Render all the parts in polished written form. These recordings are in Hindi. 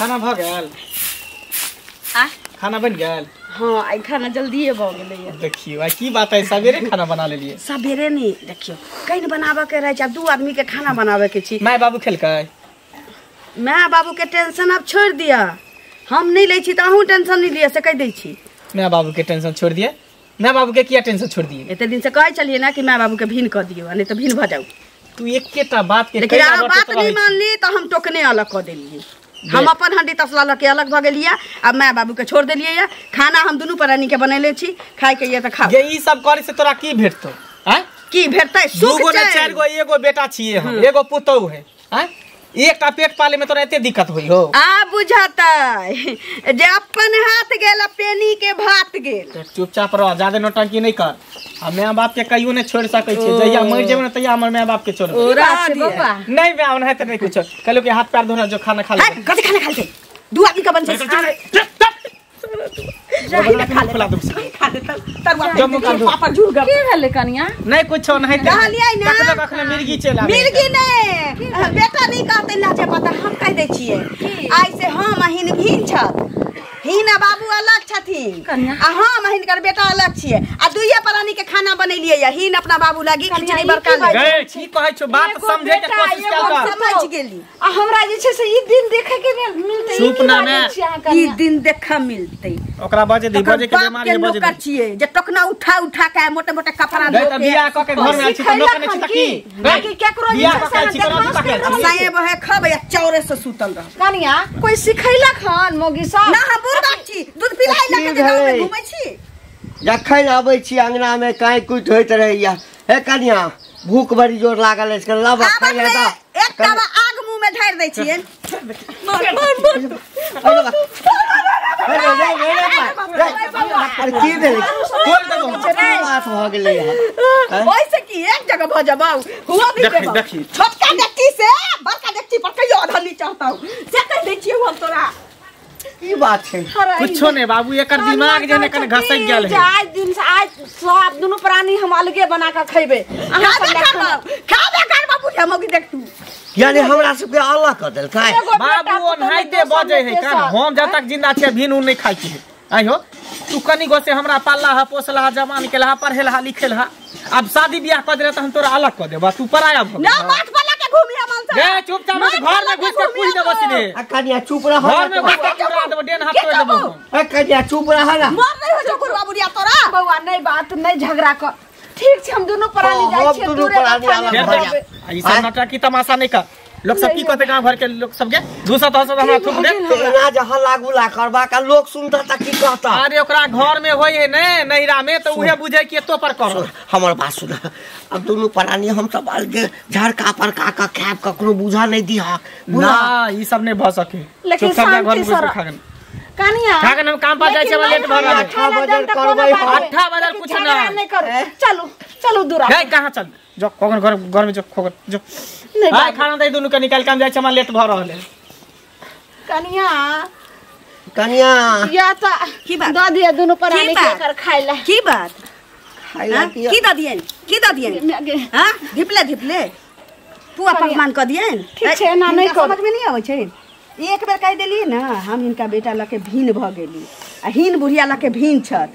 खाना भ गेल आ खाना बन गेल। हाँ आई खाना जल्दी भ गेलै। देखियो की बात है सवेरे खाना बना लेलिए। सवेरे नहीं देखियो कहीं बनाबे के रहे दू आदमी के खाना बनाबे के छी। माय बाबू खेलकै। माय बाबू के टेंशन अब छोड़ दिया। हम नहीं ले छी त अहू टेंशन नहीं लिया से कह दै छी। माय बाबू के टेंशन छोड़ दिए। माय बाबू के किया टेंशन छोड़ दिए। एते दिन से कहे चलिए ना कि माय बाबू के भीन कर दियो नहीं तो भीन भ जाऊ। तू एकेटा बात के लेकिन आ बात नहीं मान ली तो हम टोकने अलग कर देलिए। हम अपन हंडी तसला लके अलग भ गेलिए। अब माय बाबू के छोड़ देलिए या खाना हम दोनों प्राणी के बनैले छी खाए के ये त खा। ये ई सब करे से तोरा की भेटतो हैं की भेटतै सुख दूगो ने चार गो एगो बेटा छिए हम एगो पुतौ है हैं एकटा पेट पाले में तोरा एते दिक्कत होई हो। आ बुझातै जे अपन हाथ गेल पेनी के भात गेल। चुपचाप रह ज्यादा नौटंकी नहीं कर। हम माय बाप के कहियो नहीं छोड़ सकै छी। जहिया मर जेबे न तहिया हमर माय बाप के छोड़ नहीं बे नहीं त नहीं कुछ कहलो के हाथ पैर धोना जो खाना खा ले। कथि खाना खालते दू आदमी का बन छै खा दे तरुआ जम्मू का पापा झूर गब के हले कनिया नहीं कुछ नहीं कहलियै ना कखनो कखनो मिर्गी चला मिर्गी नहीं बेटा नहीं कहते लाजे पता हम कह दे छिए। आई से हम हिन भीन छ हिना बाबू अलग छथिन आ हम हिनकर बेटा अलग छिए आ दुइये प्राणी के खाना बनैलिए या हिन अपना बाबू लागी खिचड़ी बरका ले की कहै छ बात समझे के कोशिश कर। समझ गेली आ हमरा जे छै से ई दिन देखे के मिलते चुप ना ने ई दिन देखा मिलते ओकरा बजे दी बजे के बीमारी बजे दी छिए जे टकना उठा उठा के मोटे मोटे कपड़ा धो के बियाह क के घर में आछि त लोक ने छी त की केकरो बियाह क के छी करो त साए बहे खब या चौरे से सुतल रह कनिया कोई सिखैला खान मोगी सब ना हम बुढ़ा छी दूध पिलाई लके गांव में घुमै छी। जखन आबै छी अंगना में काई कुछ होइत रहैया। हे कनिया भूख बड़ी जोर लागल अछि लब खाइ ले त एकटा आग मुंह में ढार दै छियै। अरे की भेल कोन देबो बात भ गेलै ओइ से की एक जगह भ जाबौ हुआ भी देखी छोटका देखी से बड़का देखी पर कहियो अधली चाहतौ से कह दै छियै हम तोरा की बात छै। कुछो नहीं बाबू एकर दिमाग जेने कने घसक गेल है। आज दिन से आज सब दोनों प्राणी हम अलगे बना के खइबे अहां सब खाबे कर बाबू हम की देख तू यानी हमरा सब के अलग कर देल काय बाबू ओनाइते बजे है कान हम जब तक जिंदा छियै भीन उन नहीं खाइ छी। आई हो तू कनी गो से हमरा पालला है पोसला है जवान केला पढ़ेला लिखेला अब शादी बियाह कर दे त हम तोरा अलग कर देबा तू पराया भ ना माछ वाला के घूमी हमन से गे चुपचाप घर में घुस के पूछ देबो सीधे आ कनिया चुप रह घर में घुस के पूरा देबो डेन हाथ तोड़ देबो। ए कनिया चुप रह ना मर नहीं हो चकुर बाबूरिया तोरा बउआ नहीं बात नहीं झगड़ा कर ठीक छै हम दोनों प्राणी जाय छियै दूरे ई सब नाटक की तमाशा नहीं कर। लोग सब की कहते गांव घर के लोग सब के दूसरा तो हमरा थूक दे ना जहां लागुला करबा का लोग सुनता त की कहता। अरे ओकरा घर में होय है ने नहिरा में तो उहे बुझे कि एतो पर कर हमर बात सुन अब दोनों प्राणी हम सब अलगे झड़का पर का खाब ककरो बुझा नहीं दिया ना ई सब नहीं भ सके। लेकिन शांति से कनिया खागन हम काम पर जाय छै लेट भ रहल 8 बजे करबै 8 बजे कुछ ना नहीं कर चलो चलो दूर गए कहां चल जो कोगन घर में जो खोगन जो हां खाना दे दोनों के निकाल काम जाय छै हमरा लेट भ रहल है। कनिया कनिया या त की बात द दिए दोनों प्राणी के कर खाइला की बात खाइला की द दियन हां धिपले पुआ पकवान क दियन ठीक छै ना नहीं कर समझ में नहीं आवे छै। एक बेर कह देलिए ना हम इनका बेटा लके भीन भ गेली आ हिन बुढ़िया लके भीन छत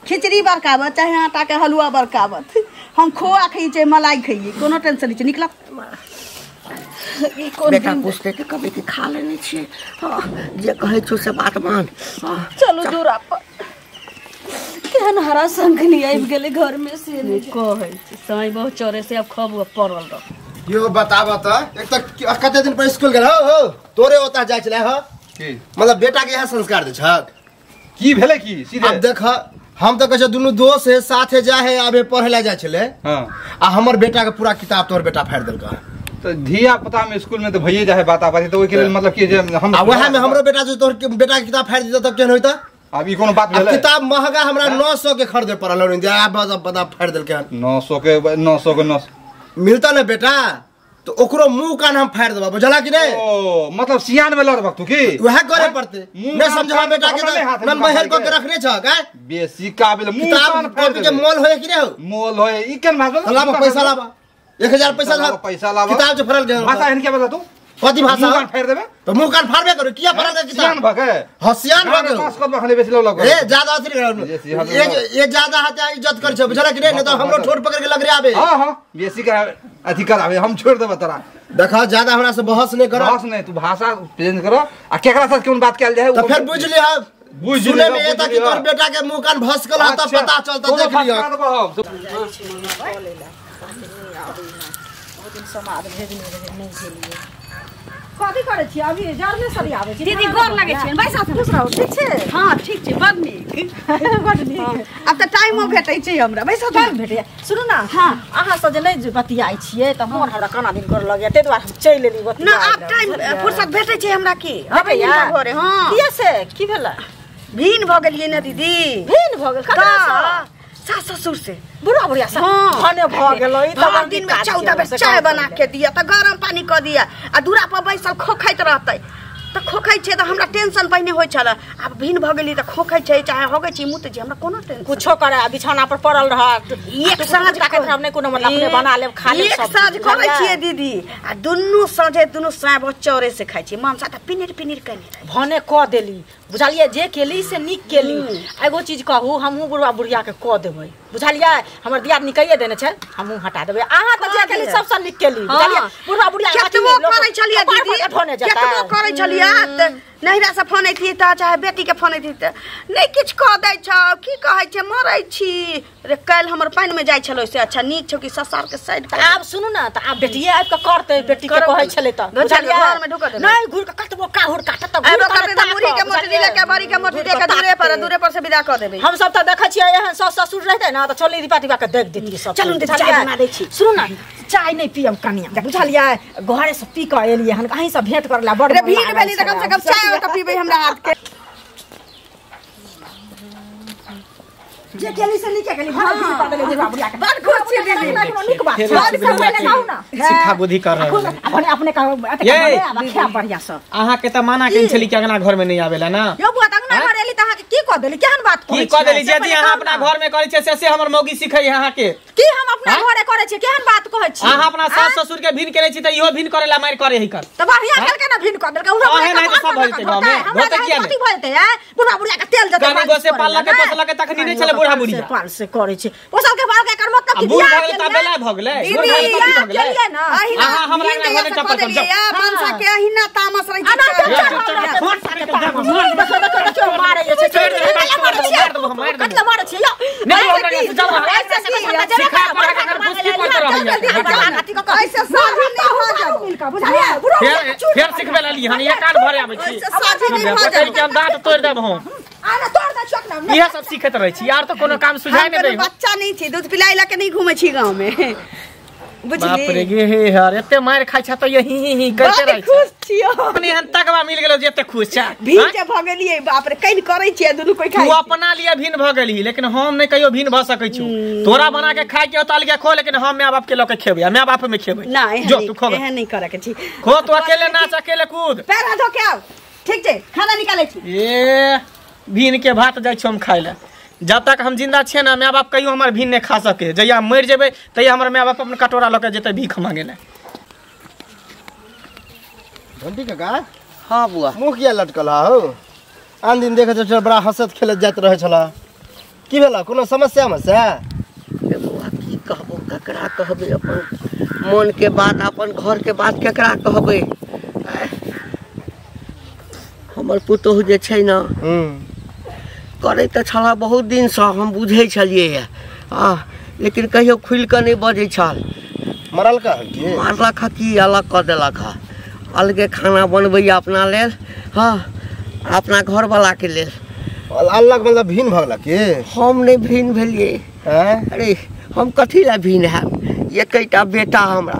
खिचड़ी बरकावत चाहे आटा के हलुआ बरकावत हम खोआ खई छै मलाई खइए कोनो टेंशन नहीं छै निकला ई कोन बेटा पूछते के कभी के खा लेने छिए जे कहै छौ से बात मान चलो दूर आप केहन हरा संगनी आबि गेले घर में से कहै छै समय बहुत चोरे से अब खब पड़ल रह यो बताब त एक त कते दिन पर स्कूल गेल हो तोरे ओता जाय छले हो की मतलब बेटा के यहाँ संस्कार दे छ की भेले की सीधे अब देख हम तो कहे दोनों दोस्त है साथे जा है अबे पढ़े ला जाय छले हां आ हमर बेटा के पूरा किताब तोर बेटा फाड़ देलक तो धिया पता में स्कूल में तो भइए जाए बात आबादी तो ओइ के लेल मतलब कि जे हम आ वहा में हमरो बेटा जो तोर बेटा के किताब फाड़ दित तब केन होइता। अब ई कोनो बात भेले किताब महंगा हमरा 900 के खरीदे पड़ल नहीं दिया पता फाड़ देलक 900 के 9 मिलता ना बेटा तो ओकरो मुंह कान हम फाड़ देबा बुझला कि नहीं। ओ मतलब सियान में लड़बक तू की वह करे पड़ते नहीं समझा बेटा के मन बहल को के रखने छ का बेसी काबिल मुंह किताब कॉपी के मोल होय कि नहीं हो मोल होय ई केन भाग लाबा पैसा लाबा 1000 पैसा पैसा लाबा किताब जो फरल गए भाषा हन के बता तू कथी भाषा मुंह कान फाड़ देबे तो मुंह कान फाड़बे करू किया फरक है सियान भके हसियान भके पास कब खाली बेच लो ए ज्यादा अथी ये ज्यादा हत्या इज्जत कर छ बुझला कि नहीं तो हमरो ठोट पकड़ के लग रे आबे हां बेसी का अथी करावे हम छोड़ देबे तोरा देखा ज्यादा हमरा से बहस नहीं करो बहस नहीं तू भाषा चेंज करो आ केकरा साथ कोन बात कैल जाए तो फिर बुझ ले हम सुने में ये था कि तोर बेटा के मुंह कान भसकल ह तब पता चलता देख लियो समाद भेजने रहे नहीं भेलिए कथी करे छी अभी जरने सरी आवे छी दीदी गोर लगे छी भाई साथ खुश रहो ठीक छे हां ठीक छे बड नीक बड नीक अब त टाइमो भेटै छै हमरा भाई साथ टाइम भेटै सुनु ना हां अहाँ से जे नहीं बतियाई छियै त मोर हमरा काना दिन कर लगे ते द्वारा हम चैल एली बतिया ना अब टाइम फुर्सत भेटै छै हमरा की अबे या घरे हां किया से की भेला भीन भ गेलिए न दीदी भीन भ गेल ककरा सास ससुर से बुढ़ा बुढ़िया से खाने भ गेलै त दिन में 14 बेर चाय बना के दिया त गरम पानी क दिया आ दूरा पर बैसल खोखैत रहतै त खोखै छै त हमरा टेंशन पहिने होय छला अब भीन भ गेली त खोखै छै चाहे होगै छी मुत जी हमरा कोनो टेंशन कुछो करे बिछौना पर पड़ल रह एक साँझ का खराब नहीं कोनो मतलब अपने बना लेब खा लेब एक साँझ करै छियै दीदी आ दुन्नु साँझे दुन्नु साँझ चौरे से खाइ छी मांसा त पिनिर पिनिर कने भने क देली बुझलिए जे केली से निक केली एगो चीज कहू हमहू बुढ़वा बुढ़िया के क देबै बुझलिए हमर दियाद निकैये देने छै हमहू हटा देबै अहाँ त जे केली सबसे निक केली बुझलिए बुढ़वा बुढ़िया केतबो करै छलिए दीदी केतबो करै छलिए नहिरा से फोन थी त चाहे बेटी के फोन थी त नहीं किछ कह दै छ की कहै छै मरै छी रे काल हमर पानी में जाय छलो से अच्छा नीक छ कि ससुर के साइड आब सुनु ना त आब बेटिए आब के करते बेटी के कहै छले त बुझलिए घर में ढुक दे नहीं घुर के कतबो काहुर काटत त घुर के मुरी के मोटी ले के बड़ी के मोटी दे के दूरे पर से विदा कर देबे हम सब त देखै छियै एहन सास ससुर रहते ना त चली रिपाटिबा के देख देती सब चलू चाय बना दै छी सुनु ना चाय नहीं पियम कनिया बुझलिए घरे से पी के एलिए हन कहीं से भेंट करला बड़ रे भीड़ भेली त कम से कम चाय और पीबे हमरा हाथ के जे केली से नीचे केली घर भी पा देले बुढ़ा बुढ़िया के बड़ खुश छी दीदी निक बात बात से पहले कहू ना शिक्षा बुद्धि कर रहे अपने अपने का क्या बढ़िया सब अहाँ के त माना केन छली कि अंगना घर में नहीं आवेला ना यो बुआ अंगना घर एली त अहाँ के की क देली केहन बात की क देली जे जी अहाँ अपना घर में करै छै से हमर मौगी सिखै अहाँ के की हम अपना घरे करे छी केहन बात कहै छी अहाँ अपना सास ससुर के भिन करे छी त इहो भिन करेला मार करे ही कर त बढ़िया केल के ना भिन क देल के उहो नहीं तो सब भइते गांव में होते किया नहीं भइते है बुढ़ा बुढ़िया के तेल जते गानी गोसे पालला के पोसला के तखनी नहीं चले बुढ़ा बुढ़िया पाल से करे छी पोसल के बाल के कर मतलब कि बूढ़ भगले त बेला भगले दीदी केलिए ना अहाँ हमरा घर में चप्पल कर या मनसा के अहिना तामस रही छै छोड़ सारे के दे देखो मारे जे छै कतला मारे छै यो नहीं हमरा से चल ऐसे सिखा पड़ा के बुद्धि पड़ रही ऐसे साझी नहीं हो जाओ बुझलिए फिर सिखबे ला ली हन ये कान भरे आबै छी साझी नहीं हो कहि के हम दांत तोड़ देब हम आना तोड़ दे चोक ना इहे सब सीखत रहै छी यार तो कोनो काम सुझाय नहीं दे बच्चा नहीं छी दूध पिलाइला के नहीं घूमे छी गांव में बाप रे गे हे यार एते मार खाइ छ त यही करते रहै खुश छियो अपने हन तकवा मिल गेलो जेते खुश छ भीन जे भ गेलिए बाप रे कइन करै छियै दुनु कोइ खाइ तू अपना लिए भिन भ गेली लेकिन हम नहीं कहियो भिन भ सकै छु तोरा बना के खाइ के होतल के खो लेकिन हम माय बाप के लोग के खेबै माय बाप में खेबै नहीं जो तू खो एहन नहीं करे के छी खो तू अकेले नाच अकेले कूद पैर धो के आओ ठीक छै खाना निकालै छी ए भिन के भात जाय छी हम खाइ ले जब तक हम जिंदा छियै ना माय बाप कहियो हमर भिन नहीं खा सके जहिया मर जेबै तहिया हमर माय बाप अपन कटोरा ल के जेतै भीख मांगे ले घंटी काका हाँ बुआ मुंह किया लटकल हो आन दिन देखे छ बड़ा हंसत खेलत जात रहे छला की भेला कोनो समस्या में से बुआ की कहबो ककरा कहबे अपन मन के बात अपन घर के बात केकरा कहबे हमर पुतोह जे छै ना करे त छला बहुत दिन से हम बुझे छलिए लेकिन कहियो खुल के नहीं बजे छल मरल का के मारलक की अलग कर देलक अलगे खाना बनबै अपना लेल हाँ अपना घर वाला के लेल अलग मतलब भिन भगला के हम नहीं भिन भेलिए अरे हम कथी ला भिन हैब एकैटा बेटा हमरा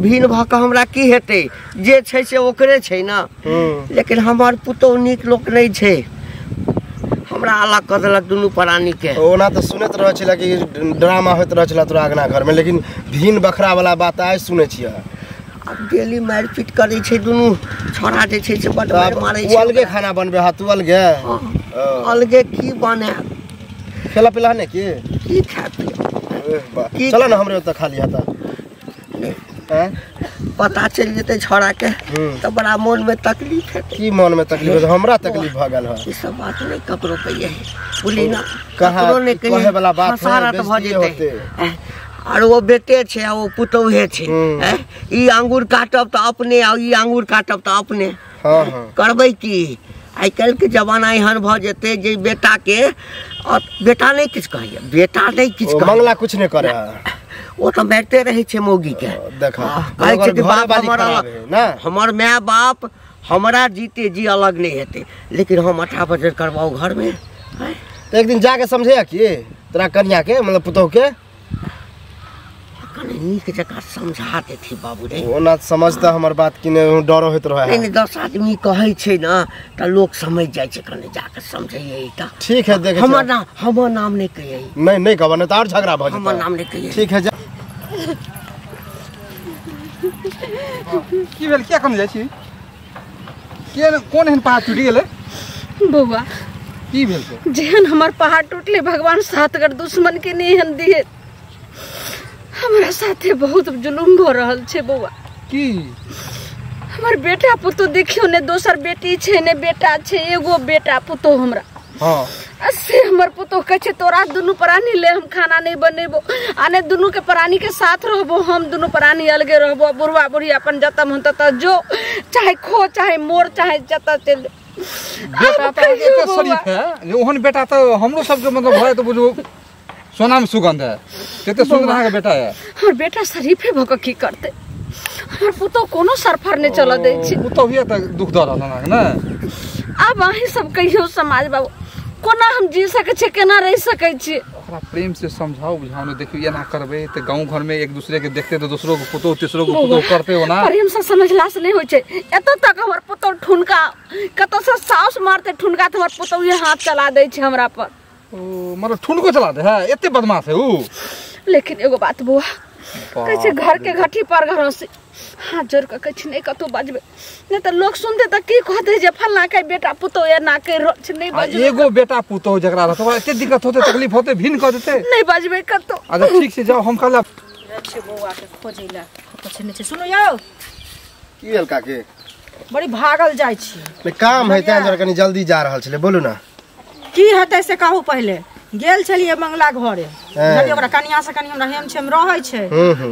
भिन भ के हमरा की हेतै जे छै से ओकरे छै ना लेकिन हमर पुतोह नीक लोक नहीं छै हमरा अलग कर देलक दुनू प्राणी के ओना तो सुनत रह छला कि ड्रामा होत रह छला तोरा अगना घर में लेकिन भिन बखरा वाला बात आइ सुनै छियै अब डेली मारपीट करे छै दुनू छोरा जे छै से बड मारै छै अलगे खाना बनबे हा तू अलगे अलगे की बने खेला पिला ने की खाती चलो ना हमरे ओत खा लिया था पता चल जेते छोड़ा के तो बड़ा मन में तकलीफ है। की मन में तकलीफ है? हमरा तकलीफ भ गेल है। ई सब बात नहीं ककरो कहिए बोली ना कहा ककरो ने कहे वाला बात है, सारा तो भ बेइज्जती जेते। और वो बेटे छे वो पुतौहे छे। ई अंगूर काटब तो अपने आ ई अंगूर काटब तो अपने। हां हां करबै की? आई कल के जमाना एहन भ जेते जे बेटा के और बेटा नहीं किछ कहिए, बेटा नहीं किछ कहिए, मंगला कुछ नहीं करे। वो तो बैठते रहे छे मौगी के। देखा कहै छे कि बाप हमर ना हमर माय बाप हमरा जीते जी अलग नहीं हेते, लेकिन हम 18 बजे करवाओ घर में। तो एक दिन जाके समझे कि तेरा कन्या के मतलब पुतोह के नीक जगह समझा देती बाबू रे। वो ना समझता हमर बात कि ने डरो होत रहे। नहीं 10 आदमी कहै छे ना त लोग समझ जाय छे, कने जाके समझैए त ठीक है। देखे हमर नाम नहीं कहिए। नहीं कहबा नहीं तो और झगड़ा भ जेतै। हमर नाम नहीं कहिए। ठीक है जा। की भेल? क्या करने जाइ छी? के कोन एहन पहाड़ टूट गेलै? बउआ की भेल से? जेहन हमार पहाड़ टूटले भगवान सातगर दुश्मन के नहीं हन दिए। हमारा साथे बहुत जुलुम हो रहल छे बउआ। की हमार बेटा पुतो देखियो ने, दोसर बेटी छे ने बेटा छे, एगो बेटा पुतो हमरा। हां से हमर पुतो कहे छे तोरा दुनु प्राणी ले हम खाना नहीं बनेबो, आने दुनु के प्राणी के साथ रहबो, हम दुनु प्राणी अलगे रहबो। बुढ़वा बुढ़ी अपन जतम हम तत जो चाहे खो चाहे मोर चाहे जत चल। बेटा तो शरीफ है। ओहन बेटा तो हमरो सब के मतलब भय तो बुझो सोना में सुगंध है। केते सुंदर अहाँ के बेटा है। हमर बेटा शरीफे भक की करते। हमर पुतो कोनो सरफर ने चला दे छी। पुतो हिया त दुख दर रहल ना। अब अही सब कहियो समाज बाबू कोना हम जी सके छे, केना रह सके छी? ओकरा प्रेम से समझाओ बुझाओ ने। देखियो एना करबे त गांव घर में एक दूसरे के देखते तो दूसरों को पुतो तीसरों को पुतो करते हो ना। प्रेम से समझला से नहीं होय छे। एतो तक हमर पुतो ठुनका कतो से साउस मारते ठुनका त हमर पुतो ये हाथ चला दे छे हमरा पर। ओ मतलब ठुनको चला दे है। एते बदमाश है ऊ। लेकिन एगो बात बुआ कैसे घर के घटी पर घर से हाथ जोड़ के कछ नहीं कतो बजबे, नहीं तो लोग सुनते त की कहते जे फलना के बेटा पुतो ये ना के रोच नहीं बजबे। एगो बेटा पुतो जकरा रहत ओकरा एते दिक्कत होते तकलीफ होते भिन क देते नहीं बजबे कतो। अच्छा ठीक से जाओ हम कल अच्छे बउआ के खोजैला कुछ नहीं छे। सुनो यो की भेल काके? बड़ी भागल जाय छी। काम है तें जरा कनी जल्दी जा रहल छले। बोलू ना की हेतै से कहू। पहले गेल छलिए मंगला घरे, बुझलिए ओकरा कनिया से कनी हमरा हेम छेम रहै छै,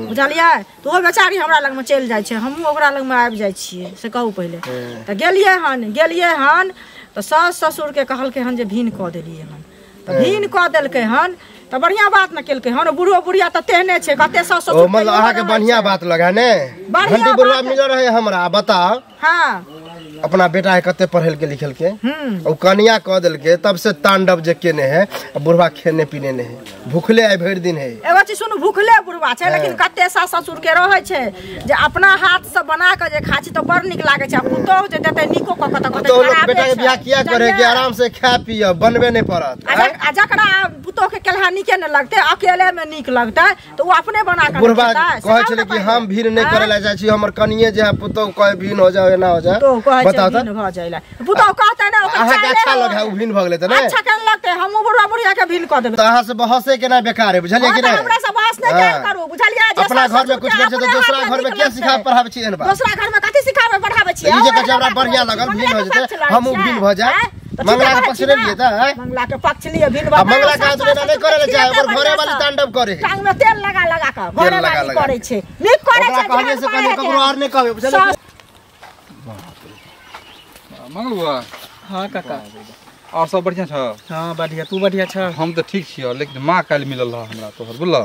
बुझलिए तो ओ बेचारी हमरा लग में चल जाय छै, हमहू ओकरा लग में आबि जाय छियै से कहू। पहले त गेलिए हन तो सास ससुर के कहलकै हन जे भीन क देलिए हन, त भीन क देलकै हन त बढ़िया बात न केलकै हन। बुढ़ो बुढ़िया त तेहने छै, कते सास ससुर। ओ मतलब अहाँ के बढ़िया बात लगा ने। घंटी बुढ़वा मिल रहे हमरा। बताओ हां अपना बेटा है कते पढ़ल के लिखल के और कनिया कह दिल के तब से तांडव जे केने है। बुढ़वा खेने पीने नहीं है, भूखले आइ भर दिन है। एगो चीज सुनु, भूखले बुढ़वा छै लेकिन कते सास ससुर के रहै छै जे अपना हाथ से बना के जे खाइ छी तो बड़ निक लागे छै। पुतो जे देते निको क कत कत तो लोग बेटा के बियाह किया करे कि आराम से खा पिए बनबे नहीं पड़त। आ जकरा पुतो के केलहा निके न लगते, अकेले में निक लगते तो वो अपने बना के बुढ़वा कहे छले कि हम भीड़ नहीं करे ला जाय छी, हमर कनिये जे है पुतो कहे भीड़ हो जाए ना हो जाए। बताओ त पुतो कहते ना अहाँ के अच्छा लगे उ भीड़ भ गेले त नहीं अच्छा केन लगते। हम बुढ़वा बुढ़िया के भीड़ क देबे तो अहाँ से बहसे के ना बेकार है, बुझलिए कि नहीं? हमरा से बहस नहीं क्या करू, बुझलिए? अपना घर में कुछ करछे तो दूसरा घर में क्या सिखा पढ़ावे छी एन बात? दूसरा घर में कथि सिखावे पढ़ावे छी? ई जे कहे हमरा बढ़िया लगल भीड़ हो जेते, हमहु भीड़ भ जाए। मंगला के पक्ष ले लिए त मंगला के पक्ष लिए भीड़ अब मंगला का आदमी नहीं करे ले चाहे ओकर घरे वाली तांडव करे। टांग में तेल लगा लगा के घरे वाली करे छे, निक करे छे। कहले से कहीं ककरो और नहीं कहबे, बुझलिए? मंगलुआ हाँ काका और सब बढ़िया छ? हाँ बढ़िया। तू बढ़िया छ? हम तो ठीक छियो लेकिन माँ काल मिलल रहा हमरा तोहर बुझल।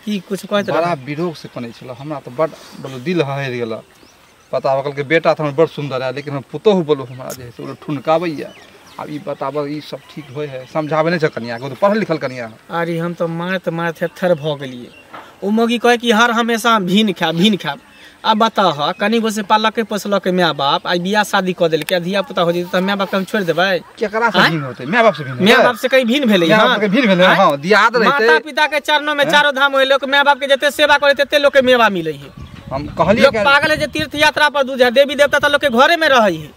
की कुछ कहत बड़ा विरोध से कने छल हमरा तो बड़ बोलो दिल हहर गेल। पता बकल के बेटा त हमर बड़ सुंदर है लेकिन हम पुतोह बोलो हमरा जे से ठुनकावैया। अब ई बताब ई सब ठीक होय है? समझावे नहीं छ कनिया को? तो पढ़ल लिखल कनिया। अरे हम तो मारत थर भ गेलिए। ओ मौगी कहे कि हर हमेशा भीन खाब। अब बताह कनी गो से पालके पोसलके माय बाप आई बियाह शादी क देल के धिया पुता हो जेते त माय बाप के हम छोड़ देबै? केकरा से भीन होते? माय बाप से भीन? माय बाप से कहीं भीन भेलै? माय बाप के भीन भेलै? हां दियाद रहते। माता पिता के चरणों में चारों धाम होय लोग माय बाप के जते सेवा करे तते लोग के मेवा मिलै है। हम कहलिए लोग पागल है जे तीर्थ यात्रा पर दूध है, देवी देवता तो लोग के घरे में रही है।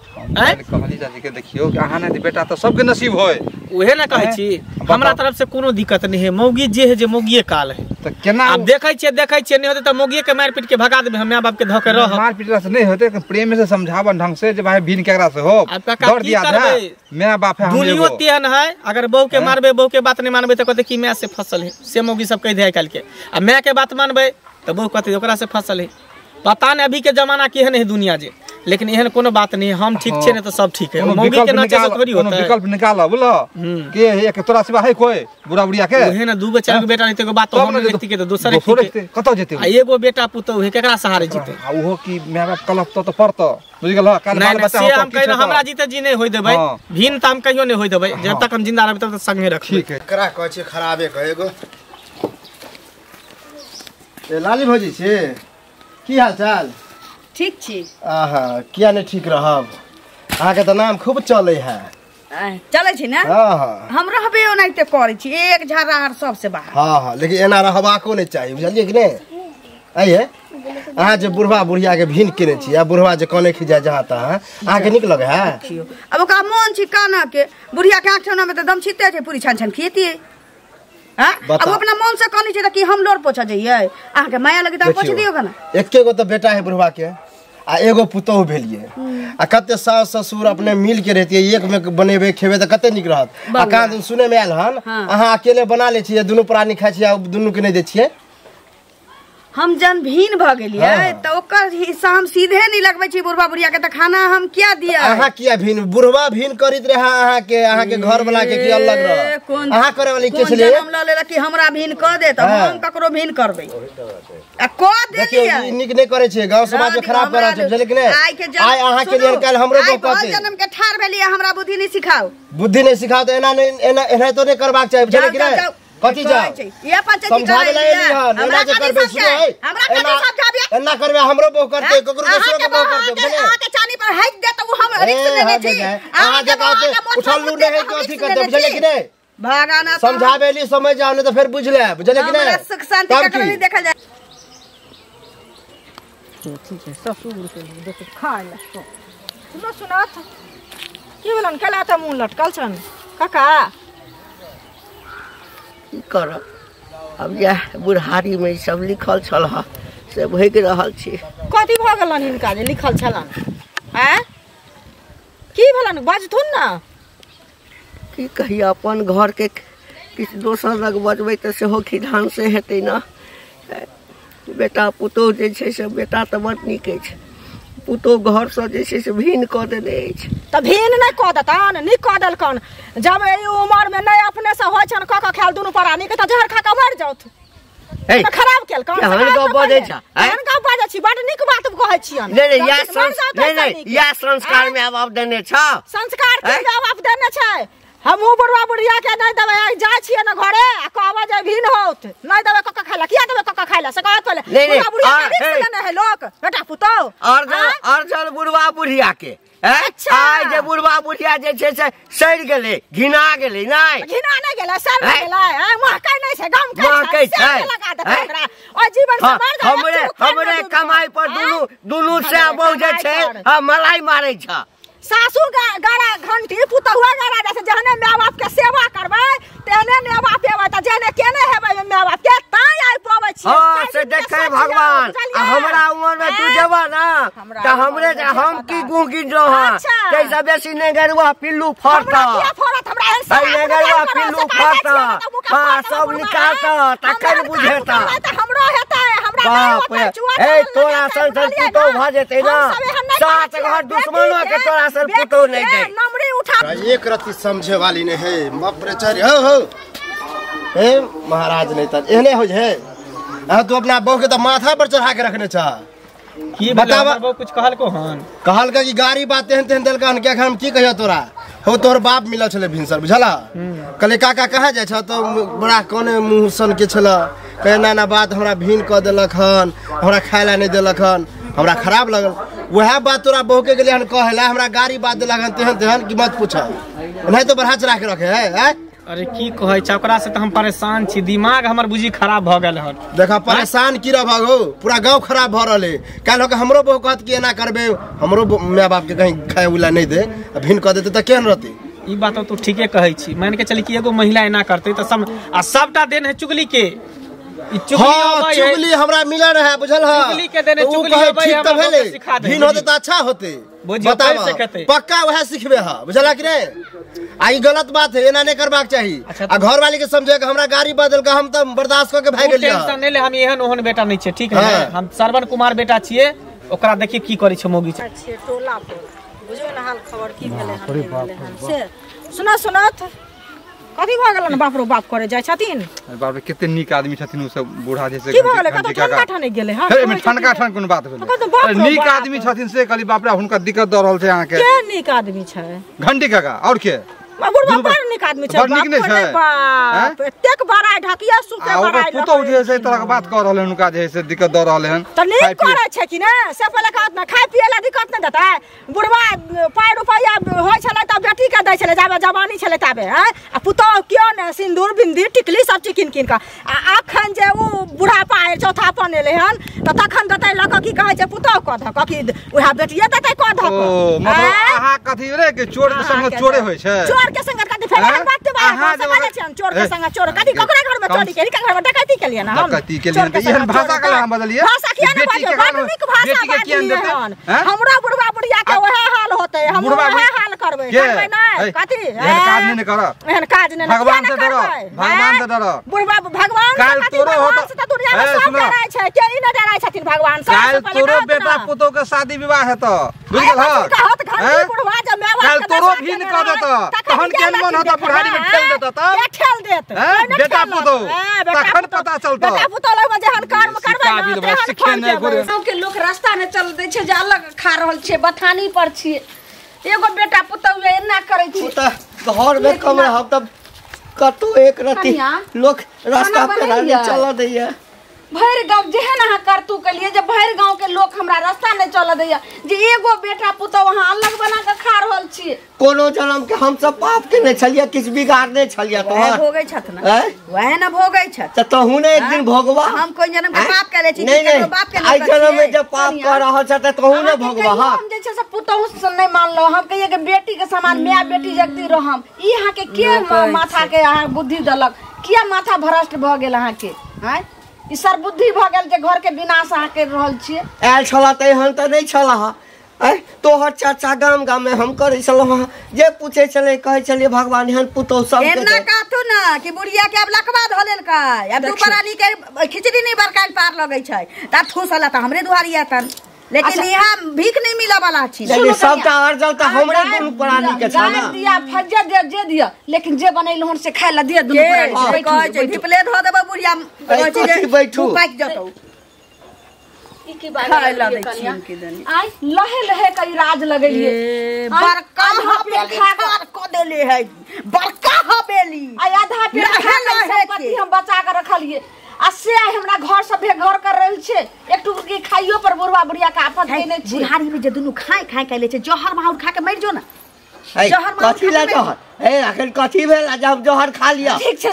कहली चाची के देखियो कि अहाँ नहीं बेटा तो सबके नसीब होय, उहे ना कहै छी। हमरा तरफ से कोनो दिक्कत नहीं है, मौगी जे है जे मौगिए काल है। तो केना अब देखे छियै नहीं होते तो मौगिए के मार पीट के भगा देबे, हम माय बाप के धोके रह। मार पीट से नहीं होते, प्रेम से समझावन ढंग से जे भाई भीन केकरा से हो दौड़ दिया है। माय बाप है, हम दुनिया तेहन है, अगर बहू के मारबे, बहू के बात नहीं मानबे तो कहते कि मैं से फसल है, से मौगी सब कह दे काल के। आ मैं के बात मानबे तो बहू कहते ओकरा से फसल है। पता नहीं अभी के जमाना केहन है दुनिया जे, लेकिन एहन कोनो बात नहीं, हम ठीक छे नहीं तो सब ठीक है। मौगी के नाचे से थोड़ी होता है। विकल्प निकाला बोलो के एक तोरा सिवा है कोई बुढ़ा बुढ़िया के ओहे ना दूगो चार गो बेटा नहीं तो बात हम व्यक्ति के तो दूसरे कतो जेते आ एगो बेटा पुतौ है केकरा सहारे जीते। आ ओहो की माय बाप कलप तो पड़तो बुझ गेल। काल बाल बच्चा से हम कह हमरा जीते जी नहीं होई देबै, भीन त हम कहियो नहीं होई देबै। जब तक हम जिंदा रहबै तब तक संगे रख। ठीक है करा कहै छै खराबे कहेगो। ए लाली भौजी छै, की हाल चाल? ठीक छी। आहा किया नहीं ठीक रहब, अहाँ के तो नाम खूब चले है। चले छी ना? हाँ हाँ हम रहबे ओनाइते करै छी, एक झरा हर सबसे बाहर। हाँ हाँ, लेकिन एना रहबाको नहीं चाहिए, बुझलिए कि नहीं? आइए अहाँ जे बुढ़वा बुढ़िया के भिन केने छी, आ बुढ़वा जे कने खिजा जहाँ तहाँ, अहाँ के नीक लगे है? अब ओकरा मोन छी काना के, बुढ़िया के आँख ठेना में तो दम छिते छै, पूरी छान छान खिएतिए। अब अपना मन से कहनी छै कि हम लोर पोछा जाइए, अहाँ के माया लगे त पोछ दियो ना। एके गो तो बेटा है बुढ़वा के, आ एगो पुतोह भेलिए, आ कते सास ससुर अपने मिल के रहतिए, एक में बनेबे खेबे त कते निक रहत। आ कहाँ दिन सुने में आयल हन अहाँ अकेले बना ले छिए, दुनू प्राणी खाइ छिए, दुनू के नहीं दे छिए। हम जन भीन भ गेलिए तो ओकर हिस्सा हम सीधे नहीं लगबै छी बुढ़वा बुढ़िया के, त खाना हम क्या दिया? अहाँ किया भीन? बुढ़वा भीन करित रहे अहाँ के घर वाला के की अलग रह, अहाँ करे वाली के छले। हम ल लेला कि हमरा भीन क दे त हम ककरो भीन करबै आ क देलिए। देखिए निक नहीं करे छै, गांव समाज में खराब करा छै, बुझलिए कि नहीं? आइ अहाँ के लिए काल हमरो को कहते जन्म के ठार भेलिए, हमरा बुद्धि नहीं सिखाओ। बुद्धि नहीं सिखाओ तो एना एना तो नहीं करबाक चाहिए, बुझलिए कि नहीं? कथी जाओ ये पंचायती समझावे ले नहीं हन, एना जे करबे सुनो है, एना करबे हमरो बहु करते, ककरो दोसरो के बहु करते, बुझलिए? अहाँ के चानी पर हट दे तो हम रिस्क लेने छी। अहाँ के कहते उछलू नहीं है, कथी करते, बुझलिए कि नहीं? भागाना समझावे ली समझ जाओ, नहीं तो फिर बुझ ले, बुझलिए कि नहीं? सुख शांति ककरो नहीं देखल जाए। ठीक है ससुर के देख खाए ला सुनो सुनात की बोलन केला त मुंह लटकल छन काका की करब? अब यह बुढ़ारी में सब लिखल छल से भोग रहल छी। कथी भ गेलन इनका जे लिखल छलन? हैं की भेलन बाजथुन ना? की कही अपन घर के किछु दोसर लग बजबै तऽ सेहो खिधान से हेतै ना। बेटा पुतोह जे छै से बेटा तऽ बड़ नीक अछि, पुतोह घर से जे छै से भिन्न कऽ देने अछि। तऽ भिन्न नहि कऽ देतन, नीक कऽ देलकन। जब एहि उमर में नहि अपने से होइ छन कऽ खायल दुनू प्राणी के तऽ जहर खा कऽ मर जाउत। खराब केलकन हन का बजै छ, हन का बजै छी, बड़ नीक बात कहै छियन। नहि या संस्कार में आब देने छ, संस्कार के जवाब देने छै। हमहू बुढ़वा बुढ़िया के नहीं देवे, जाय छिए न घरे आ कहबे जे भिन होत, नहीं देवे कक्का खाइला। किया देवे कक्का खाइला से कहत पहले बुढ़वा बुढ़िया के रिश्ते लेने है लोग बेटा पुतो और जल बुढ़वा बुढ़िया के। अच्छा आइ जे बुढ़वा बुढ़िया जे छै से सड़ गेलै, घिना गेलै। नहीं घिना नहीं गेलै, सड़ गेलै, महकै नहीं छै, गम महकै छै। लगा दे एकरा ओ जीवन से मार दे। हमरे कमाई पर दुनू से बहु जे छै मलाई मारै छ। सासू गाड़ा घंटी पुतहुआ गाड़ा जैसे जहने माय बाप के सेवा करबै तेने माय बाप एबै त जेने केने हेबै माय बाप के ताई आइ पबै छी। हां से देखे भगवान हमरा उमर में तू जेबा ना त हमरे हम की गुंगी जो हां कैसा बेसी ने गरुआ पिल्लू फरता हमरा एहन गरुआ पिल्लू फरता। हां सब निकालता तकर बुझेता त हमरो हेतै। हमरा बाप ए तोरा संग पुतो भ जेतै ना, सात घर दुश्मनों के तोरा सर पुतो नहीं दे। नमरी उठा एक रत्ती समझे वाली ने है मप्रेचर हो ए महाराज नहीं त एहने हो जे हां तू अपना बहू के त माथा पर चढ़ा के रखने छ। की बतावा बहू कुछ कहल को हन? कहल का कि गाड़ी बात तेहन तेहन देलका हन, क्या हम की कहियो तोरा हो तोहर बाप मिलल छले भिनसर बुझला। कहले काका कहा जाय छ तो बड़ा कोने मुंह सन के छला, कहे ना बात हमरा भिन क देलक हन, हमरा खायला नहीं देलक हन, हमरा खराब लगल। वह बात तोरा बहू के गेले हन कहला, हमरा गाड़ी बात देलक हन तेहन तेहन कि मत पूछ, नहीं तो बढ़ा चढ़ा के रखे है। अरे की कहै छ ओकरा से त हम परेशान छी, दिमाग हमर बुझी खराब भ गेल हन। देखा परेशान की रह भागो, पूरा गांव खराब भ रहले। काल होके हमरो बहु कहत कि एना करबे, हमरो माय बाप के कहीं खाए उला नहीं दे, भिन क देते त केहन रहते। ई बात तो ठीके कहै छी, मान के चली कि एगो महिला एना करते त सबटा देन है चुगली के। ई चुगली हमरा मिलल है, बुझल है। चुगली के देने चुगली होबै हमरा सिखा दे। भिन होते त अच्छा होते, बतावा पक्का वह सिखबे है, बुझला कि नहीं। आई गलत बात है, एना नहीं करबाक चाहिए। आ घर वाली के समझे कि हमरा गाड़ी बदल के हम त बर्दाश्त करके भाग गेलिए। टेंशन नहीं ले, हम एहन ओहन बेटा नहीं छे, ठीक है। हम श्रवण कुमार बेटा छिए, ओकरा देखिए की करै छ मोगी छ। अच्छे टोला पर बुझो न हाल खबर की भेले हन से सुना कथी भ गेलन बाप रो बाप करे जाय छथिन। बाप रे कते नीक आदमी छथिन, उ सब बूढ़ा जैसे की भ गेले कत ठनका ठने गेले हां। अरे ठनका ठन कोन बात भेले, नीक आदमी छथिन से कहली बाप रे हुनका दिक्कत द रहल छै अहाँ के। के नीक आदमी छै घंटी काका और के बुढ़वा बड़ नीक आदमी छै, बड़ नीक नहीं छै। बाप एतेक बड़ा ढकिया सुते बड़ा पुतो जे से तरह के बात कर रहले हुनका जे से दिक्कत द रहले हन। त नीक करे छै कि ना, से पहले कहत ना खाय पिए ला दिक्कत नहीं देता है। बुढ़वा पाय रुपया होय छले त बेटी के दै छले, जाबे जवानी छले तबे हैं। आ पुतो क्यों न सिंदूर बिंदी टिकली सब चीज किन का। आ अखन जे उ बुढ़ा पाय चौथा पन एले हन त तखन देतै लक की कहै छै पुतो क ध क की उहा बेटिए देतै क ध क। ओ मतलब अहाँ कथि रे के चोर के संग चोरे होय छै। चोर के संग कथि फेर बात बा समझ छै, चोर के संग चोर कथि ककरा घर में चोरी के घर में डकैती के लिए ना हम डकैती के लिए एहन भाषा के हम बदलिए। भाषा किया न बाजे, वाल्मीकि भाषा बाजिए हन। हमरा बुढ़वा बुढ़िया के ओहे हाल होतै, हम ओहे हाल करबै करबै ना कथि एहन काज नहीं कर, एहन काज नहीं भगवान से डरो, भगवान से डरो। बुढ़वा भगवान काल तोरो होत से त दुनिया में सब डराय छै, के ई न डराय छथिन भगवान से। काल तोरो बेटा पुतो के शादी विवाह है त बुझ गेल ह। बुढ़वा जे मेवा काल तोरो भिन क देत तहन केन मन होत बुढ़ारी में ठेल देत त ठेल देत बेटा पुतो तखन पता चलत। बेटा पुतो लग में जहन कर्म करबै ना सिखे नै गोरे। गाँव के लोग रास्ता में चल दे छे, जे अलग खा रहल छे, बथानी पर छिए। एगो बेटा पुतौ एना करे छी त घर में कम रहब तब कतो एक रति लोग रास्ता पे रहले चल दैया। भैर गांव जेहन अहाँ करतू के लिए, जब भैर गांव के लोग हमरा रास्ता नहीं चल दैया, जे एगो बेटा पुतौ वहां अलग बना के खा रहल छिए। कोनो जन्म के हम सब पाप के नहीं छलिए, किछ बिगाड़ने छलिए तो वह भोगै छथ ना, वह न भोगै छथ त तहु ने एक दिन भोगवा। हम कोई जन्म के पाप करे छी, नहीं बाप के आई जन्म में जब पाप कर रहल छ त तहु ने भोगवा। हम जे छै से पुतौ से नहीं मानलो, हम कहिए के बेटी के समान माय बेटी जगती रहम। ई अहाँ के माथा के अहाँ बुद्धि दलक, किया माथा भ्रष्ट भ गेल अहाँ के हैं। ई सर बुद्धि भ गेल जे घर के विनाश अहाँ कर रहल छिए। आयल छला त एहन त नहीं छला तोहर चर्चा गाम गाम में हम करे छलहुँ, जे पूछे चले कहे चलिए भगवान एहन पुतौ सब एना कहथु ना कि बुढ़िया के अब लकवा ध लेलकै, अब दुपरानी के खिचड़ी नहीं बरकाल पार लगै छै त ठूसला त हमरे दुआरी आतन। लेकिन यहाँ भीख नहीं मिला वाला छी, सबटा अर्जल त हमरे दुनु प्राणी के छ ना। दिया फज्जा दे जे दिया, लेकिन जे बनैल हन से खाय ला दिया दुनु प्राणी। कहै छै ढिपले ध देबे बुढ़िया, कहै छै जे बैठू पाक जतौ। ई की बात है कनिया, आई लहे लहे कई राज लगलिए। बड़का हवेली खाकर क देले है, बड़का हवेली आई आधा पेड़ संपत्ति हम बचा के रखलिए। आ से हमरा घर से घर कर रहल छे, एक टुकड़ी खाइयो पर बुढ़वा बुढ़िया का आफत देने छी। बुढ़ारी में जे दुनु खाय खाय के ले छे, जहर माहुर खा के मर जो ना। जहर कथी ला जहर ए आखिर कथी भेल जब जहर खा लिया। ठीक छे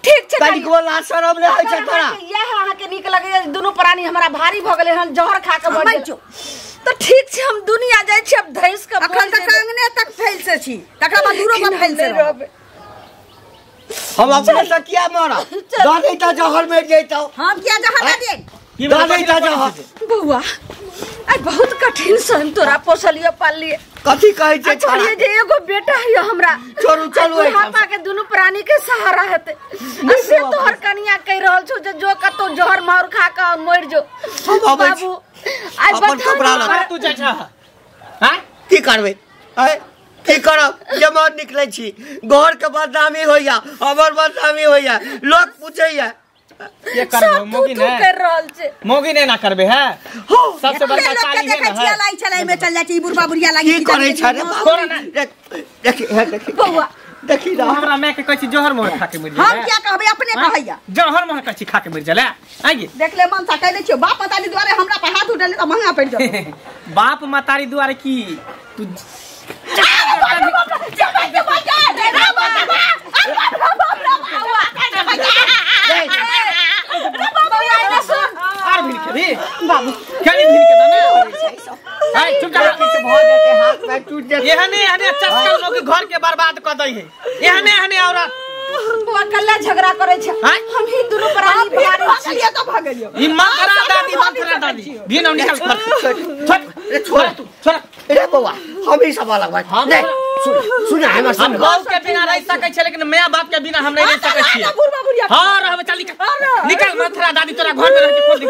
ठीक छे, कनिको ला शरम ले होय छै तोरा। यह अहाँ के नीक लगे दुनु प्राणी हमरा भारी भ गेले हन, जहर खा के मर जो। तो ठीक छे हम दुनिया जाय छी, अब धैस के अखन तक अंगने तक फैल से छी, तकरा बाद दूरो पर फैल से रहबे। हम अपने से किया मारा दादी त जहर में जैतौ, हम किया जहर ना दे दादी त जहर। बउआ आई बहुत कठिन सन तोरा पोसलियो पालिए। कथी कहै छै छोड़िए जे एगो बेटा है हमरा, छोड़ू चलू पापा के दुनु प्राणी के सहारा हेते। से तोहर कनिया कह रहल छौ जे जो कतो जहर मार खा के मर जो। बाबू आई अपन कपड़ा ला तू जा छ हां की करबै की करब, जमा निकलै छी घर के बदनामी होइया, हमर बदनामी होइया, लोग पूछैया ये करबो मोगी ने कर रहल छे, मोगी ने ना करबे है। सबसे बड़का काली है ना लाई चलाई में चल जाई बुढ़वा बुढ़िया लागी की करै छै रे। देखी बउआ देखी ना हमरा मैं के कहै छी जहर मोर खा के मर जा। हम क्या कहबै अपने कहैया जहर मोर कहै छी खा के मर जा। ले आइए देख ले मन सा कहले छियो, बाप मतारी द्वारे हमरा पे हाथ उठेले त महंगा पड़ जाए। बाप मतारी द्वारे की तू बर्बाद कर दै है एहने एहने औरत वो कल्ला झगड़ा करे छै हैं? हम ही दोनों प्राणी भारी भागलिए तो भागलिए ई मंथरा दादी भी न निकल छोड़ छोड़ तू छोड़ रे बउआ हम ही सब अलग बात हम सुन हमर हम सुन बाप के बिना रह सकै छै लेकिन माय बाप के बिना हम नहीं रह सकै छियै बुढ़वा बुढ़िया हां रहबे चल निकल मंथरा दादी तोरा घर में रह के खोल दी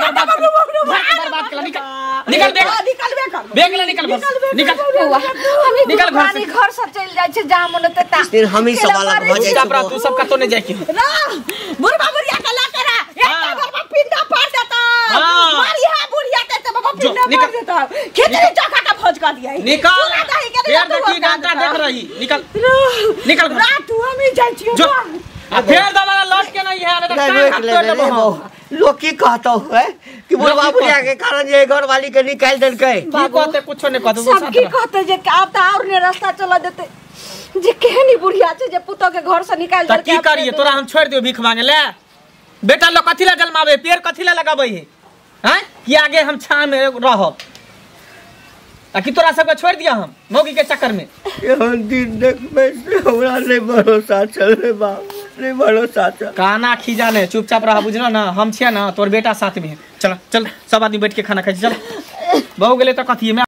बर्बाद कर निकल बेग ले निकल निकल घर से घर से चल जाय छै जहां मन ते फिर हम ही सब अलग हो जाए चापरा तू सब का तो नहीं जाए के बुढ़वा बुढ़िया के ला करा एक बार में पिंडा फाड़ देता हाँ। मारिया बुढ़िया के तो बाबा पिंडा निकल। फाड़ देता खिचड़ी चोखा का भोज कर दिया निकल फिर देखी डांटा देख रही निकल निकल घर। रात तू हम ही जाय छियो जो आ फिर दोबारा लौट के नहीं है नहीं तो लोग की कहता है कि बुढ़वा बुढ़िया के कारण ये घर वाली के निकाल देलकै की कहते कुछ नहीं कहते सब की कहते जे आप त और ने रास्ता चला देते जे केहनी बुढ़िया छै जे पुतो के घर से निकाल तो की करिए तोरा हम छोड़ दियो भीख मांगे ले बेटा लोग कथी ला जलमावे पेड़ कथी ला लगाबै है हैं कि आगे हम छां में रहब ताकि तोरा सबके छोड़ दिया हम मौगी के चक्कर में एहन दिन देखबै से हमरा नहीं भरोसा चल रे बाप नहीं भरोसा चल काना खिजाने चुपचाप रह बुझना ना हम छिया ना तोर बेटा साथ में चल चल सब आदमी बैठ के खाना खाइ चल बहु गेले तो कथी में